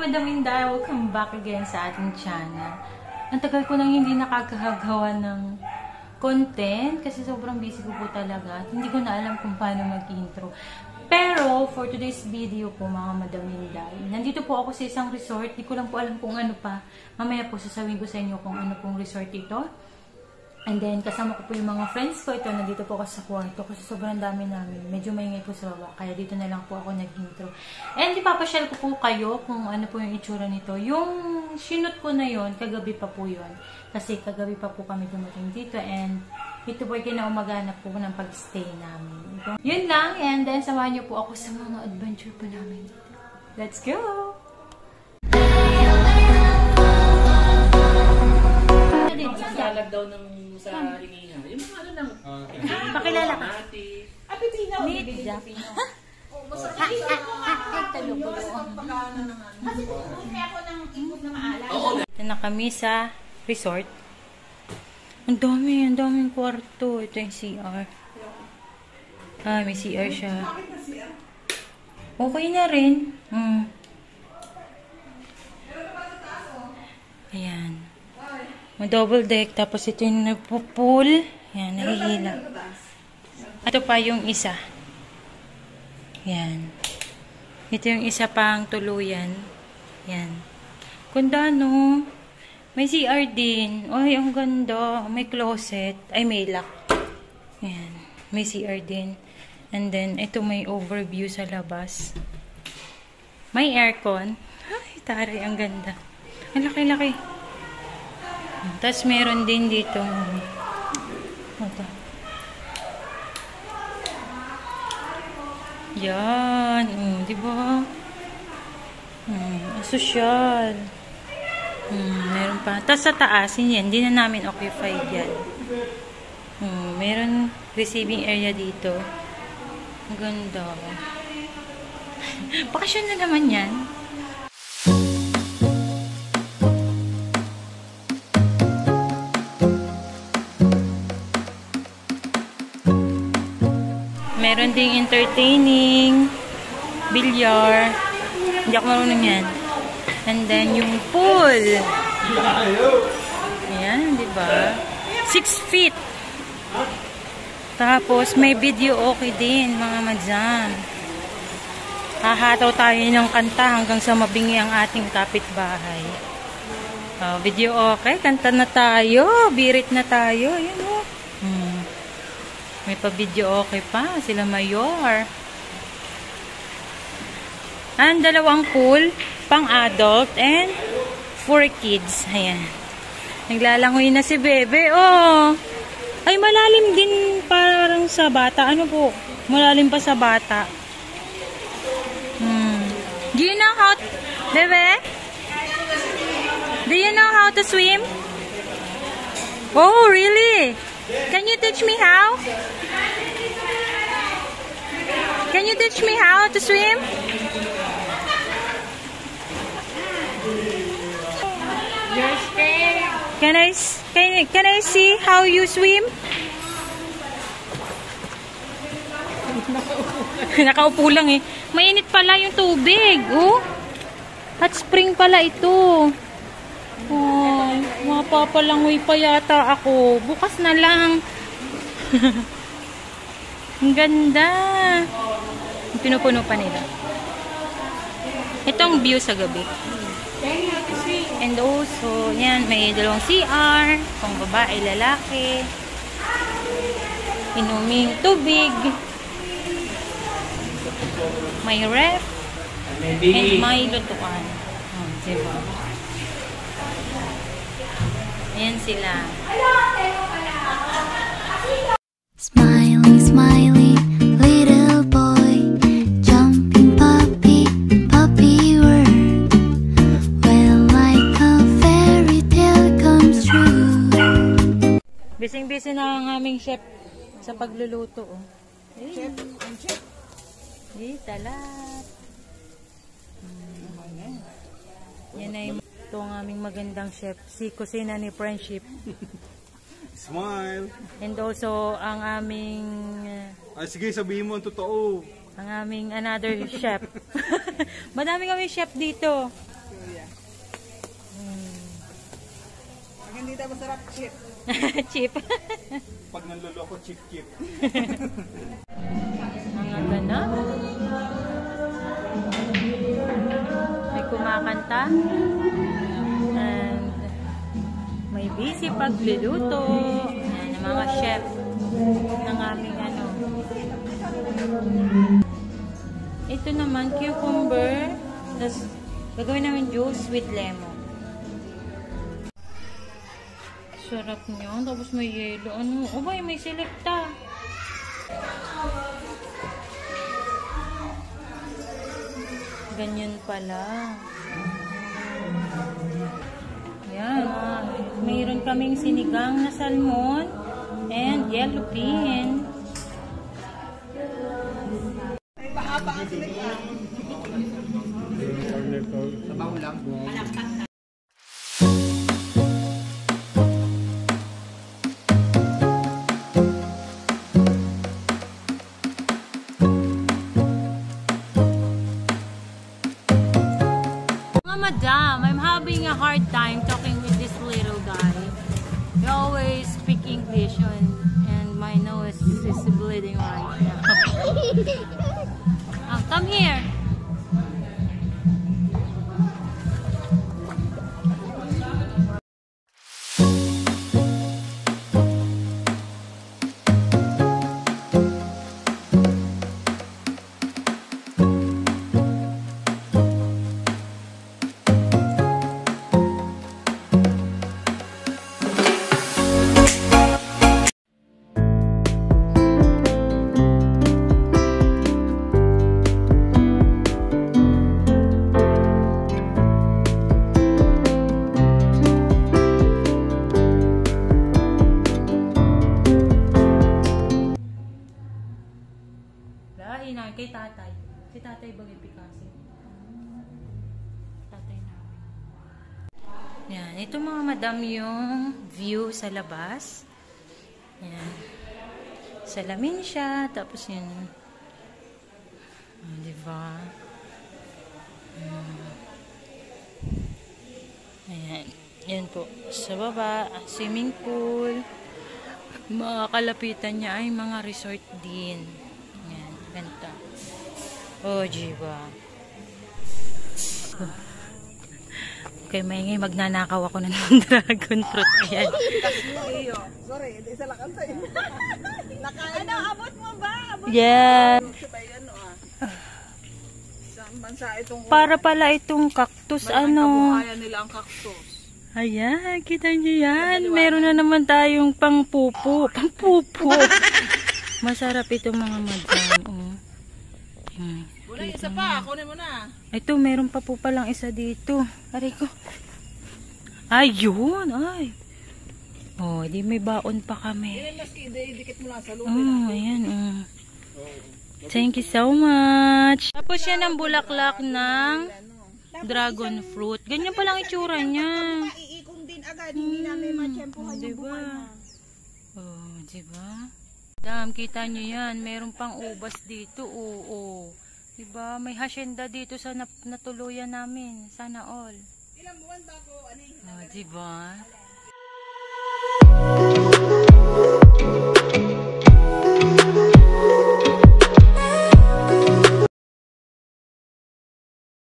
Madam Inday, welcome back again sa ating channel. Ang tagal ko nang hindi nakakagawa ng content kasi sobrang busy ko po talaga. Hindi ko na alam kung paano mag-intro. Pero, for today's video po mga Madam Inday, nandito po ako sa isang resort. Di ko lang po alam kung ano pa. Mamaya po sasabihin ko sa inyo kung ano pong resort ito. And then, kasama ko po yung mga friends ko. Ito, nandito po ako sa kwarto kasi sobrang dami namin. Medyo maingay po sa baba. Kaya dito na lang po ako nag-intro. And ipapasyal ko po kayo kung ano po yung itsura nito. Yung sinut ko na yon kagabi pa po yon. Kasi kagabi pa po kami dumating dito. And ito po ay kinaumagana po ng pag-stay namin. Ito. Yun lang. And then, samahan niyo po ako sa mga adventure po namin dito. Let's go! Salag daw ng sa Rinina. Yung mga ano lang. Pakilala ka. Apitino. Meet the Ito na kami sa resort. Ang daming kwarto. Ito yung CR. May CR siya. Okay na rin. Ayan. Double deck. Tapos ito yung nagpo-pool. Ayan, nahihila. Ito pa yung isa. Ayan. Ito yung isa pang tuluyan. Ayan. Ganda, no? May CR din. Ay, ang ganda. May closet. Ay, may lock. Ayan. May CR din. And then, ito may overview sa labas. May aircon. Ay, tari, ang ganda. Ang laki-laki. Tapos, meron din dito. Ito. Yan. Diba? Asosyal. Meron pa. Tapos, sa taas, yan. Hindi na namin occupied yan. Meron receiving area dito. Ang ganda. Bakasyon na naman yan. Meron ding entertaining, bilyar. Hindi ako marunong yan. And then, yung pool. Ayan, diba? 6 feet. Tapos, may video okay din, mga madam. Hahataw tayo ng kanta hanggang sa mabingi ang ating kapitbahay. Video okay. Kanta na tayo. Birit na tayo. Ayan, oh. May pa-video okay pa. Sila mayor. And dalawang pool. Pang-adult and for kids. Ayan. Naglalangoy na si Bebe. Oh. Ay, malalim din parang sa bata. Ano po? Malalim pa sa bata. Do you know how... Bebe? Do you know how to swim? Oh, really? Can you teach me how? Can you teach me how to swim? You're scared. Can I see how you swim? Nakaupo lang eh. Mainit pala yung tubig. Oh. Hot spring pala ito. Oh, mapapalangoy pa yata ako. Bukas na lang. Ang ganda. Pinupuno pa nila. Itong view sa gabi. And also, yan, may dalawang CR. Pang babae, lalaki. Inuming tubig. May ref. And may lutuan. Diba? Ayan sila. Smiley, smiley, little boy, jumping puppy, puppy word. Well, like a fairy tale comes true. Bising-busy na ang aming chef sa pagluluto. Oh. Chef, ang chef. Talat. Yan ay ito ang aming magandang chef. Si Kusina ni Friendship. Smile. And also, ang aming... Ay, sige, sabihin mo ang totoo. Ang aming another chef. Madami kami chef dito. Pag hindi daw masarap, chip. Chip. Pag nanloloko, chip-chip. Mga ganap. May kumakanta. And may busy pagluluto. Ayan, ang mga chef ng aming ano. Ito naman, cucumber. Tapos, gagawin namin juice with lemon. Sarap niya. Tapos may yelo. Ano? O ba, may selecta. Ganyan pala. Ayan. Mayroon kaming sinigang na salmon and yellow bean. Madam, I'm having a hard time talking with this little guy. He always speak English and my nose is bleeding right now. Come here. Kay tatay. Si tatay bagay Picasso. Tatay namin. Yan. Ito mga madam yung view sa labas. Yan. Salamin siya. Tapos yun. Diba? Ayan. Yan po. Sa baba, swimming pool. Mga kalapitan niya ay mga resort din. Yan. Ganda. Oh, diba? Okay, maingay. Magnanakaw ako ng dragon fruit. Ayan. Sorry, isa lang ang sa'yo. Ano, abot mo ba? Abot yeah. Isang bansa itong... Para pala itong cactus, ano. Kabuhayan nila ang cactus. Ayan, kita niyo yan. Meron na naman tayong pangpupo. Pangpupo. Masarap itong mga madam. Oh. Wala, isa pa. Kunin mo na. Ito, meron pa po palang isa dito. Aray ko. Ayun, ay. Oh, di may baon pa kami. Yan, maski, dikit mo lang sa lupa. Oh, ayan, oh. Thank you so much. Tapos yan ang bulaklak ng dragon fruit. Ganyan palang itsura niya. Iikon din agad. Hindi namin matsyempohan yung Diba? buwan na. Oh, diba? Dam, kita nyo yan. Meron pang ubas dito. Oo. Diba? May hacienda dito sa natuluyan namin. Sana all. Ilang buwan ba ako? Oh, diba?